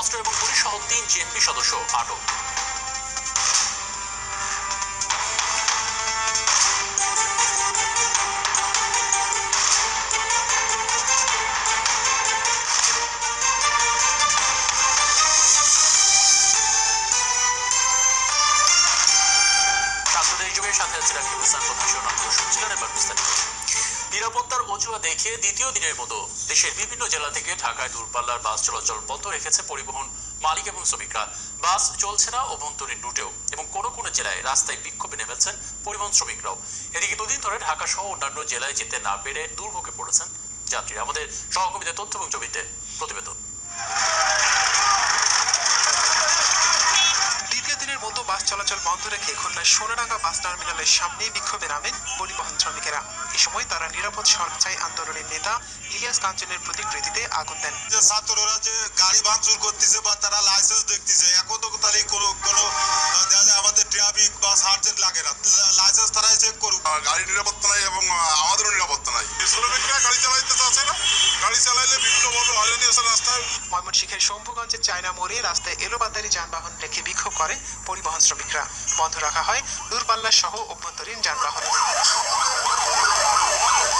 অস্ত্র এবং পুলিশ সহ 3 জেএমপি সদস্য আটক। নিরাপত্তার অজুহাত দেখিয়ে দ্বিতীয় দিনের মতো দেশের বিভিন্ন জেলা থেকে ঢাকায় দূরপাল্লার বাস চলাচল বন্ধ রেখেছে পরিবহন মালিক এবং শ্রমিকরা। বাস চলছে না অভ্যন্তরীণ রুটেও এবং কোনো কোনো জেলায় রাস্তায় বিক্ষোভে নেমেছেন পরিবহন শ্রমিকরাও। এদিকে দুদিন ধরে ঢাকা সহ অন্যান্য জেলায় যেতে না পেরে দুর্ভোগে পড়েছেন যাত্রীরা। আমাদের সহকর্মীদের তথ্য এবং ছবিতে প্রতিবেদন। মতো বাস চলাচল বন্ধ রেখে খুলনার সোনাডাঙ্গা বাস টার্মিনালের সামনে বিক্ষোভে নামেন পরিবহন শ্রমিকেরা। এ সময় তারা নিরাপদ সড়ক চাই আন্দোলনের নেতা ইলিয়াস কাঞ্চনের প্রতিকৃতিতে আগুন দেন। ছাত্ররা যে গাড়ি ভাঙচুর করতেছে বা তারা লাইসেন্স দেখতেছে, এখন তো তাহলে কোনো দেখা যায় আমাদের ট্রাফিক বা সার্জেন্ট লাগে না, লাইসেন্স তারাই চেক করুক। গাড়ি নিরাপত্তা নাই এবং আমাদেরও নিরাপত্তা নাই। শ্রমিকরা গাড়ি চালাইতে চাচ্ছে না, গাড়ি চালাইলে বিভিন্নভাবে হয়রানি আছে রাস্তায়। ময়মনসিংহের শম্ভুগঞ্জের চায়না মোড়ে রাস্তায় এলোপাতারি যানবাহন রেখে বিক্ষোভ করেন পরিবহন শ্রমিকরা। বন্ধ রাখা হয় দূরপাল্লা সহ অভ্যন্তরীণ যানবাহন।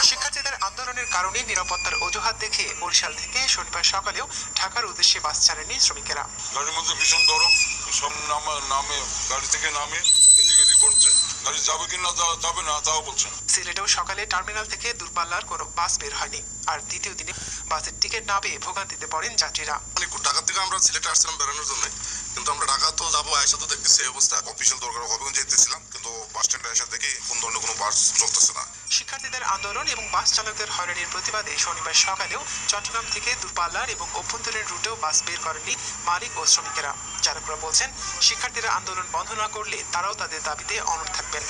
শিক্ষার্থীদের আন্দোলনের কারণে নিরাপত্তার অজুহাত দেখে বরিশাল থেকে শনিবার সকালেও ঢাকার উদ্দেশ্যে বাস ছাড়েনি শ্রমিকেরা। গাড়ির মধ্যে ভীষণ গরম, সব নামে গাড়ি থেকে নামে এদিক এদিক করছে, গাড়ি যাবে কি না যাবে না তাও বলছে। সিলেটেও সকালে টার্মিনাল থেকে দূরপাল্লার কোনো বাস বের হয়নি। আর দ্বিতীয় দিনে বাসের টিকিট না পেয়ে ভোগান্তিতে পড়েন যাত্রীরা। ঢাকা থেকে আমরা সিলেটে আসছিলাম বেড়ানোর জন্য, কিন্তু আমরা ঢাকা তো যাবো, আয়সা তো দেখতেছি এই অবস্থা। অফিসিয়াল দরকার হবিগঞ্জ যেতেছিলাম, কিন্তু বাস স্ট্যান্ডে এসে দেখি কোন ধরনের কোনো বাস চলতেছে না। শিক্ষার্থীদের আন্দোলন এবং বাস চালকদের হয়রানির প্রতিবাদে শনিবার সকালেও চট্টগ্রাম থেকে দূরপাল্লার এবং অভ্যন্তরীণ রুটেও বাস বের করেননি মালিক ও শ্রমিকেরা। চালকরা বলছেন, শিক্ষার্থীরা আন্দোলন বন্ধ না করলে তারাও তাদের দাবিতে অনড় থাকবেন।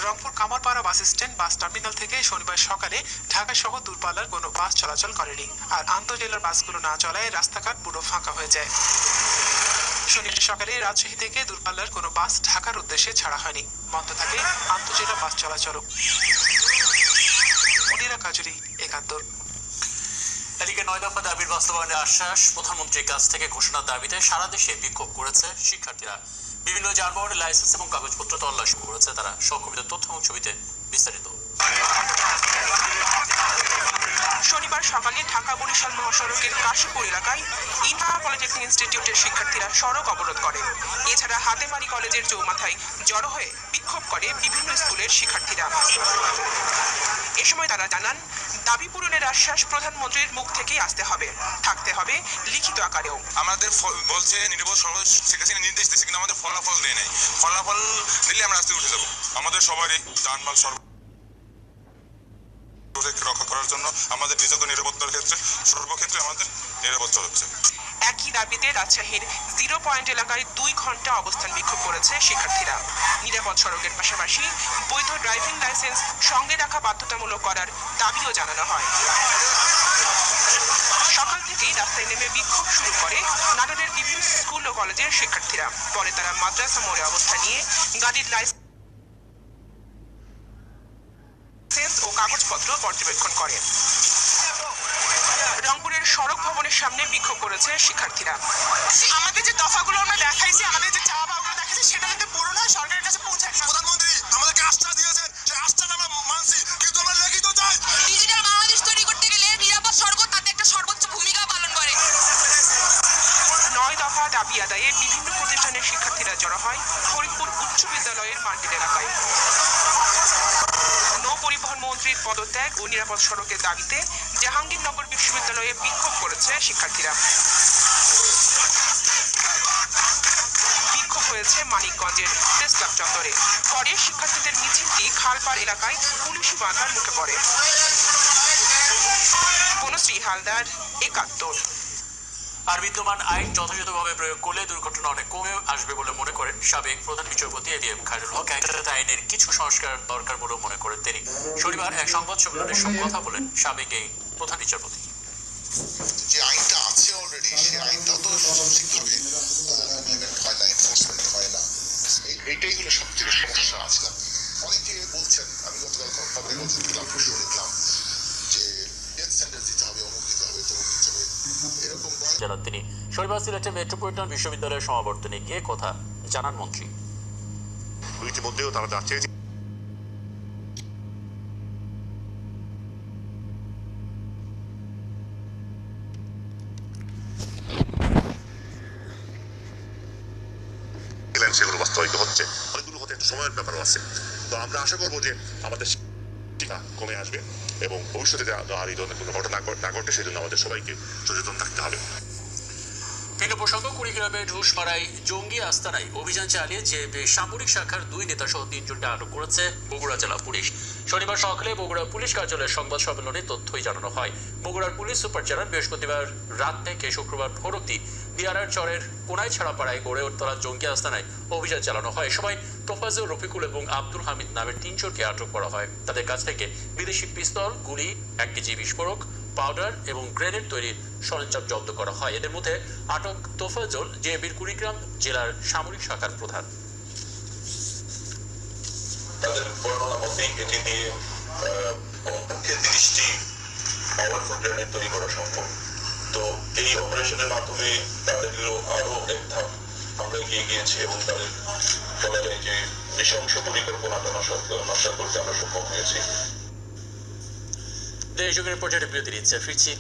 Rangpur Kamarpara bus stand bus terminal থেকে শনিবার সকালে ঢাকা সহ দূরপাল্লার কোনো বাস চলাচল করেনি। আর আন্তঃজেলার বাসগুলো না চলায় রাস্তাঘাট পুরো ফাঁকা হয়ে যায়। শনিবার সকালে রাজশাহী থেকে দূরপাল্লার কোনো বাস ঢাকার উদ্দেশ্যে ছাড়া হয়নি। বন্ধ থাকে আন্তঃজেলা বাস চলাচলও। মনিরা কাজুরি, একাত্তর। এদিকে 9 দফা দাবির বাস্তবায়নের আশ্বাস প্রধানমন্ত্রীর কাছ থেকে ঘোষণার দাবিতে সারা দেশে বিক্ষোভ করেছে শিক্ষার্থীরা। বিভিন্ন যানবাহনের লাইসেন্স এবং কাগজপত্র তল্লাশি করেছে তারা। সহকর্মীদের তথ্য এবং ছবিতে বিস্তারিত। শনিবার সকালে ঢাকা বরিশাল মহাসড়কের কাশীপুর এলাকায় ইনহা পলিটেকনিক ইনস্টিটিউটের শিক্ষার্থীরা সড়ক অবরোধ করেন। এছাড়া হাতেমারি কলেজের চৌমাথায় জড়ো হয়ে বিক্ষোভ করে বিভিন্ন স্কুলের শিক্ষার্থীরা। এ সময় তারা জানান, দাবি পূরণের আশ্বাস প্রধানমন্ত্রীর মুখ থেকেই আসতে হবে, থাকতে হবে লিখিত আকারেও। আমাদের বলছে নিরাপদ সড়ক শেখ হাসিনা নির্দেশ দিচ্ছে, কিন্তু আমাদের ফলাফল দেয় নাই। ফলাফল দিলে আমরা রাস্তায় উঠে যাবো। আমাদের সবারই যানবাহন রক্ষা করার জন্য আমাদের নিজেদের নিরাপত্তার ক্ষেত্রে সর্বক্ষেত্রে আমাদের নিরাপত্তা হচ্ছে। একই দাবিতে রাজশাহীর 0 পয়েন্ট এলাকায় 2 ঘন্টা অবস্থান বিক্ষোভ করেছে শিক্ষার্থীরা। নিরাপদ সড়কের পাশাপাশি বৈধ ড্রাইভিং লাইসেন্স সঙ্গে রাখা বাধ্যতামূলক করার দাবিও জানানো হয়। সকাল থেকেই রাস্তায় নেমে বিক্ষোভ শুরু করে নাটোরের বিভিন্ন স্কুল ও কলেজের শিক্ষার্থীরা। পরে তারা মাদ্রাসা মোড়ে অবস্থান নিয়ে গাড়ির লাইসেন্স ও কাগজপত্র পর্যবেক্ষণ করে। রংপুরের সড়ক ভবনের সামনে বিক্ষোভ করেছে শিক্ষার্থীরা। আমাদের যে দফাগুলো আমরা দেখাইছি, আমাদের যে চাওয়া পাওয়াগুলো দেখাইছি, সেটা যাতে পূরণ হয়, সরকারের কাছে পৌঁছায়। প্রধানমন্ত্রী আমাদেরকে আশ্বাস দিয়েছেন, সেই আশ্বাস আমরা মানছি, কিন্তু আমরা লিখিত চাই। ডিজিটাল বাংলাদেশ তৈরি করতে গেলে নিরাপদ সড়ক তাতে একটা সর্বোচ্চ ভূমিকা পালন করে। 9 দফা দাবি আদায়ে বিভিন্ন প্রতিষ্ঠানের শিক্ষার্থীরা জড়ো হয় ফরিদপুর উচ্চ বিদ্যালয়ের মার্কেট এলাকায়। নৌ পরিবহন মন্ত্রীর পদত্যাগ ও নিরাপদ সড়কের দাবিতে জাহাঙ্গীরনগর বিশ্ববিদ্যালয়ে বিক্ষোভ করেছে শিক্ষার্থীরা। বিক্ষোভ হয়েছে মানিকগঞ্জের প্রেস ক্লাব চত্বরে। পরে শিক্ষার্থীদের মিছিলটি খালপাড় এলাকায় পুলিশি বাধার মুখে পড়ে। বনশ্রী হালদার, একাত্তর। আর বিদ্যমান আইন যথাযথভাবে প্রয়োগ করলে দুর্ঘটনা অনেক কমে আসবে বলে মনে করেন সাবেক প্রধান বিচারপতি এডিএম খায়রুল হক। একসাথে আইনের কিছু সংস্কার দরকার বলেও মনে করেন তিনি। শনিবার এক সংবাদ সম্মেলনে সব কথা বলেন সাবেক এই প্রধান বিচারপতি। যে আইনটা আছে অলরেডি, সেই আইনটা তো সঠিকভাবে ইমপ্লিমেন্ট হয় না, এনফোর্সমেন্ট হয় না। এইটাই হলো সবথেকে সমস্যা আছে। অনেকে বলছেন, আমি গতকাল খবরে দেখলাম, পরশু দেখলাম যে ডেথ সেন্টেন্স দিতে হবে, অমুক দিতে হবে, তমুক দিতে হবে, এরকম জানান তিনি। শনিবার সিলেটে মেট্রোপলিটন বিশ্ববিদ্যালয়ের সমাবর্তনে গিয়ে কথা জানান মন্ত্রী। ইতিমধ্যেও তারা যাচ্ছে সেগুলো বাস্তবায়িত হচ্ছে, অনেকগুলো হতে একটু সময়ের ব্যাপারও আছে। তো আমরা আশা করবো যে আমাদের টিকা কমে আসবে এবং ভবিষ্যতে আর এই ধরনের কোনো ঘটনা না ঘটে সেজন্য আমাদের সবাইকে সচেতন থাকতে হবে। ভিন্ন প্রসঙ্গ, কুড়িগ্রামে ঢুসমারায় জঙ্গি আস্তানায় অভিযান চালিয়ে যে সামরিক শাখার 2 নেতা সহ 3 জনকে আটক করেছে বগুড়া জেলা পুলিশ। শনিবার সকালে বগুড়া পুলিশ কার্যালয়ের সংবাদ সম্মেলনে তথ্যই জানানো হয়। বগুড়ার পুলিশ সুপার জানান, বৃহস্পতিবার রাত থেকে শুক্রবার ভোর অবধি দিয়ারার চরের কোনায় ছাড়াপাড়ায় গড়ে তোলা জঙ্গি আস্তানায় অভিযান চালানো হয়। সবাই তোফাজুল, রফিকুল এবং আব্দুল হামিদ নামের 3 জনকে আটক করা হয়। তাদের কাছ থেকে বিদেশি পিস্তল, গুলি, 1 কেজি বিস্ফোরক, পাউডার এবং গ্রেনেড তৈরির সরঞ্জাম জব্দ করা হয়। এদের মধ্যে আটক তোফাজুল জেএবির কুড়িগ্রাম জেলার সামরিক শাখার প্রধান। তাদের বর্ণনা মতেই এটি দিয়ে কমপক্ষে 30টি পাওয়ার গ্রেনেড তৈরি করা সম্ভব। তো এই অপারেশনের মাধ্যমে তাদেরও আরো এক ধাপ আমরা এগিয়ে গিয়েছি এবং তাদের বলা যায় যে নৃশংস পরিকল্পনাটা নষ্ট করতে আমরা সক্ষম হয়েছি। দেশ যুগের পর্যায়ে বিরতি নিচ্ছে, ফিরছি।